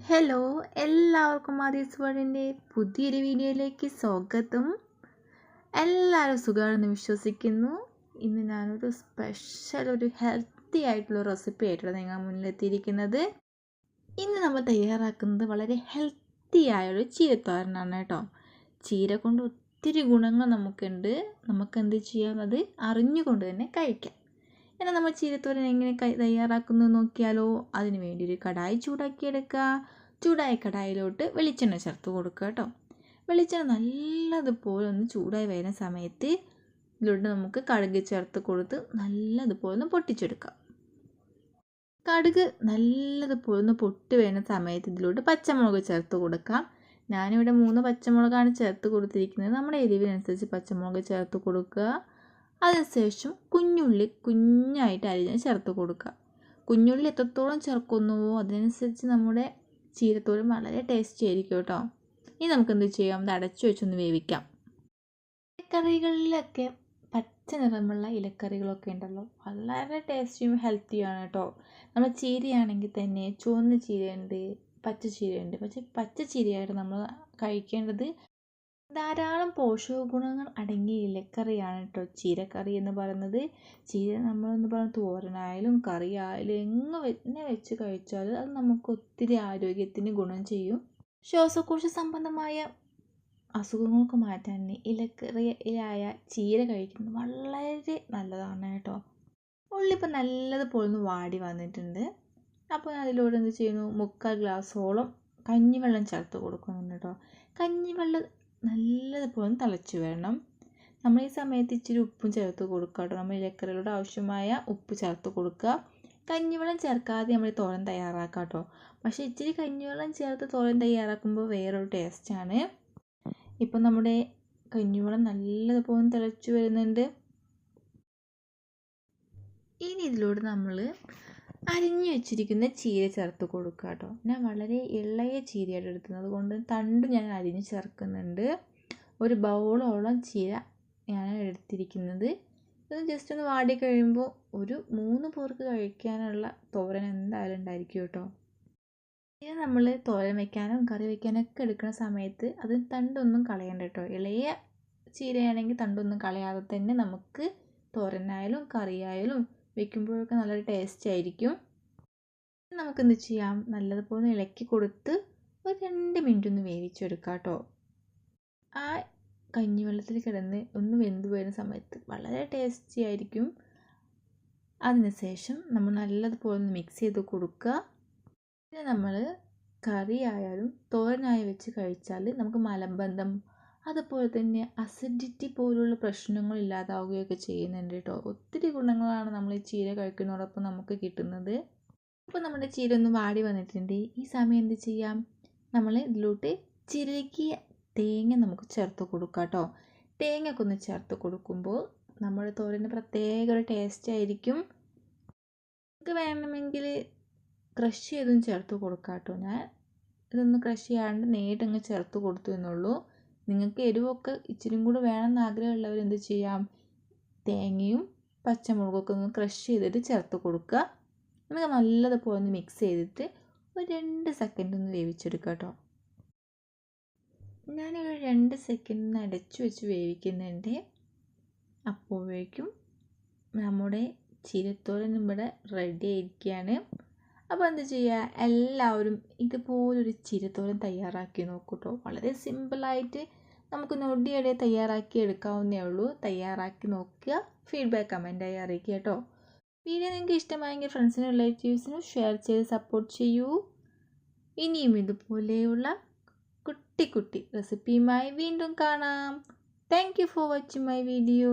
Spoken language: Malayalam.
ഹലോ, എല്ലാവർക്കും ആദീസ് വേൾഡിൻ്റെ പുതിയൊരു വീഡിയോയിലേക്ക് സ്വാഗതം. എല്ലാവരും സുഖമാണെന്ന് വിശ്വസിക്കുന്നു. ഇന്ന് ഞാനൊരു ഒരു ഹെൽത്തി ആയിട്ടുള്ള റെസിപ്പി ആയിട്ടാണ് നിങ്ങൾ മുന്നിലെത്തിയിരിക്കുന്നത്. ഇന്ന് നമ്മൾ തയ്യാറാക്കുന്നത് വളരെ ഹെൽത്തി ആയൊരു ചീരത്തോരനാണ് കേട്ടോ. ചീര കൊണ്ട് ഒത്തിരി ഗുണങ്ങൾ നമുക്കുണ്ട്. നമുക്കെന്ത് ചെയ്യാം, അത് അറിഞ്ഞുകൊണ്ട് തന്നെ കഴിക്കാം. എന്നാൽ നമ്മൾ ചീരത്തോരൻ എങ്ങനെ തയ്യാറാക്കുന്നത് നോക്കിയാലോ. അതിന് വേണ്ടി ഒരു കടായി ചൂടാക്കിയെടുക്കുക. ചൂടായ കടായിലോട്ട് വെളിച്ചെണ്ണ ചേർത്ത് കൊടുക്കുക കേട്ടോ. വെളിച്ചെണ്ണ നല്ലതുപോലെ ഒന്ന് ചൂടായി വരുന്ന സമയത്ത് ഇതിലോട്ട് നമുക്ക് കടുക് ചേർത്ത് കൊടുത്ത് നല്ലതുപോലെ ഒന്ന് പൊട്ടിച്ചെടുക്കാം. കടുക് നല്ലതുപോലെ ഒന്ന് പൊട്ടി വരുന്ന സമയത്ത് ഇതിലോട്ട് പച്ചമുളക് ചേർത്ത് കൊടുക്കാം. ഞാനിവിടെ 3 പച്ചമുളകാണ് ചേർത്ത് കൊടുത്തിരിക്കുന്നത്. നമ്മുടെ എരിവിനനുസരിച്ച് പച്ചമുളക് ചേർത്ത് കൊടുക്കുക. അതിനുശേഷം കുഞ്ഞുള്ളി കുഞ്ഞായിട്ട് അരിഞ്ഞ് ചേർത്ത് കൊടുക്കുക. കുഞ്ഞുള്ളി എത്രത്തോളം ചേർക്കുന്നുവോ അതിനനുസരിച്ച് നമ്മുടെ ചീരത്തോരൻ വളരെ ടേസ്റ്റി ആയിരിക്കും കേട്ടോ. ഇനി നമുക്കെന്ത് ചെയ്യാം, ഇത് അടച്ചു വെച്ചൊന്ന് വേവിക്കാം. ഇലക്കറികളിലൊക്കെ പച്ച നിറമുള്ള ഇലക്കറികളൊക്കെ ഉണ്ടല്ലോ, വളരെ ടേസ്റ്റിയും ഹെൽത്തിയുമാണ് കേട്ടോ. നമ്മൾ ചീരയാണെങ്കിൽ തന്നെ ചുവന്ന ചീരയുണ്ട്, പച്ച ചീരയുണ്ട്. പക്ഷേ പച്ച ചീരയായിട്ട് നമ്മൾ കഴിക്കേണ്ടത് ധാരാളം പോഷക ഗുണങ്ങൾ അടങ്ങിയ ഇലക്കറിയാണ് കേട്ടോ ചീരക്കറി എന്ന് പറയുന്നത്. ചീര നമ്മളെന്ന് പറയുന്നത് തോരനായാലും കറിയായാലും എങ്ങനെ വെച്ച് കഴിച്ചാലും അത് നമുക്ക് ഒത്തിരി ആരോഗ്യത്തിന് ഗുണം ചെയ്യും. ശ്വാസകോശ സംബന്ധമായ അസുഖങ്ങൾക്ക് മാറ്റാൻ ഇലക്കറിയിലായ ചീര കഴിക്കുന്നത് വളരെ നല്ലതാണ് കേട്ടോ. ഉള്ളി ഇപ്പം നല്ലതുപോലെ ഒന്ന് വാടി വന്നിട്ടുണ്ട്. അപ്പോൾ അതിലൂടെ എന്ത് ചെയ്യുന്നു, 3/4 ഗ്ലാസോളം കഞ്ഞിവെള്ളം ചേർത്ത് കൊടുക്കുന്നുണ്ട് കേട്ടോ. കഞ്ഞിവെള്ളം നല്ലതുപോലെ തിളച്ച് വരണം. നമ്മൾ ഈ സമയത്ത് ഇച്ചിരി ഉപ്പും ചേർത്ത് കൊടുക്കുക കേട്ടോ. നമ്മൾ ഇലക്കറികളുടെ ആവശ്യമായ ഉപ്പ് ചേർത്ത് കൊടുക്കുക. കഞ്ഞിവെള്ളം ചേർക്കാതെ നമ്മൾ തോരൻ തയ്യാറാക്കാം കേട്ടോ. പക്ഷേ ഇച്ചിരി കഞ്ഞിവെള്ളം ചേർത്ത് തോരൻ തയ്യാറാക്കുമ്പോൾ വേറൊരു ടേസ്റ്റാണ്. ഇപ്പം നമ്മുടെ കഞ്ഞിവെള്ളം നല്ലതുപോലെ തിളച്ച് വരുന്നുണ്ട്. ഇനി ഇതിലൂടെ നമ്മൾ അരിഞ്ഞു വെച്ചിരിക്കുന്ന ചീര ചേർത്ത് കൊടുക്കുക കേട്ടോ. ഞാൻ വളരെ ഇളയ ചീരയായിട്ട് എടുക്കുന്നത് കൊണ്ട് തണ്ട് ഞാൻ അരിഞ്ഞ് ചേർക്കുന്നുണ്ട്. ഒരു ബൗളോളം ചീര ഞാൻ എടുത്തിരിക്കുന്നത്. ഇത് ജസ്റ്റ് ഒന്ന് വാടി കഴിയുമ്പോൾ ഒരു 3 പേർക്ക് കഴിക്കാനുള്ള തോരൻ എന്തായാലും ഉണ്ടായിരിക്കും കേട്ടോ. ചീര നമ്മൾ തോരൻ വയ്ക്കാനും കറി വയ്ക്കാനൊക്കെ എടുക്കുന്ന സമയത്ത് അത് തണ്ടൊന്നും കളയണ്ട കേട്ടോ. ഇളയ ചീരയാണെങ്കിൽ തണ്ടൊന്നും കളയാതെ തന്നെ നമുക്ക് തോരനായാലും കറിയായാലും വെക്കുമ്പോഴൊക്കെ നല്ലൊരു ടേസ്റ്റ് ആയിരിക്കും. നമുക്കെന്ത് ചെയ്യാം, നല്ലതുപോലെ ഇളക്കി കൊടുത്ത് ഒരു 2 മിനിറ്റ് ഒന്ന് വേവിച്ചെടുക്കാം കേട്ടോ. ആ കഞ്ഞിവെള്ളത്തിൽ കിടന്ന് ഒന്ന് വെന്ത് വരുന്ന സമയത്ത് വളരെ ടേസ്റ്റി ആയിരിക്കും. അതിനുശേഷം നമ്മൾ നല്ലതുപോലെ ഒന്ന് മിക്സ് ചെയ്ത് കൊടുക്കുക. പിന്നെ നമ്മൾ കറി ആയാലും തോരനായി വെച്ച് കഴിച്ചാൽ നമുക്ക് മലബന്ധം അതുപോലെ തന്നെ അസിഡിറ്റി പോലുള്ള പ്രശ്നങ്ങൾ ഇല്ലാതാവുകയൊക്കെ ചെയ്യുന്നുണ്ട് കേട്ടോ. ഒത്തിരി ഗുണങ്ങളാണ് നമ്മൾ ഈ ചീര കഴിക്കുന്നതോടൊപ്പം നമുക്ക് കിട്ടുന്നത്. അപ്പോൾ നമ്മുടെ ചീര ഒന്ന് വാടി വന്നിട്ടുണ്ട്. ഈ സമയം എന്ത് ചെയ്യാം, നമ്മൾ ഇതിലോട്ട് ചിരകിയ തേങ്ങ നമുക്ക് ചേർത്ത് കൊടുക്കാം കേട്ടോ. തേങ്ങയൊക്കെ ഒന്ന് ചേർത്ത് കൊടുക്കുമ്പോൾ നമ്മുടെ തോരന് പ്രത്യേക ഒരു ടേസ്റ്റ് ആയിരിക്കും. നമുക്ക് വേണമെങ്കിൽ ക്രഷ് ചെയ്തും ചേർത്ത് കൊടുക്കാം കേട്ടോ. ഞാൻ ഇതൊന്ന് ക്രഷ് ചെയ്യാണ്ട് നേരിട്ടങ്ങ് ചേർത്ത് കൊടുത്തു എന്നുള്ളൂ. നിങ്ങൾക്ക് എരിവൊക്കെ ഇച്ചിരി കൂടെ വേണമെന്ന് ആഗ്രഹമുള്ളവർ എന്ത് ചെയ്യാം, തേങ്ങയും പച്ചമുളകൊക്കെ ഒന്ന് ക്രഷ് ചെയ്തിട്ട് ചേർത്ത് കൊടുക്കുക. നമുക്ക് നല്ലതുപോലെ ഒന്ന് മിക്സ് ചെയ്തിട്ട് ഒരു 2 സെക്കൻഡ് ഒന്ന് വേവിച്ചെടുക്കുക കേട്ടോ. ഞാനൊരു 2 സെക്കൻഡ് അടച്ചു വെച്ച് വേവിക്കുന്നുണ്ട്. അപ്പോഴേക്കും നമ്മുടെ ചീരത്തോരൻ ഇവിടെ റെഡി ആയിരിക്കുകയാണ്. അപ്പോൾ എന്ത് ചെയ്യുക, എല്ലാവരും ഇതുപോലൊരു ചീരത്തോരൻ തയ്യാറാക്കി നോക്കൂ കേട്ടോ. വളരെ സിമ്പിളായിട്ട് നമുക്ക് നൊടിയടെ തയ്യാറാക്കി എടുക്കാവുന്നേ ഉള്ളൂ. തയ്യാറാക്കി നോക്കുക, ഫീഡ്ബാക്ക് കമൻറ്റായി അറിയിക്കുക കേട്ടോ. വീഡിയോ നിങ്ങൾക്ക് ഇഷ്ടമായെങ്കിൽ ഫ്രണ്ട്സിനും റിലേറ്റീവ്സിനും ഷെയർ ചെയ്ത് സപ്പോർട്ട് ചെയ്യൂ. ഇനിയും ഇതുപോലെയുള്ള കുട്ടി റെസിപ്പിയുമായി വീണ്ടും കാണാം. Thank you for watching my video.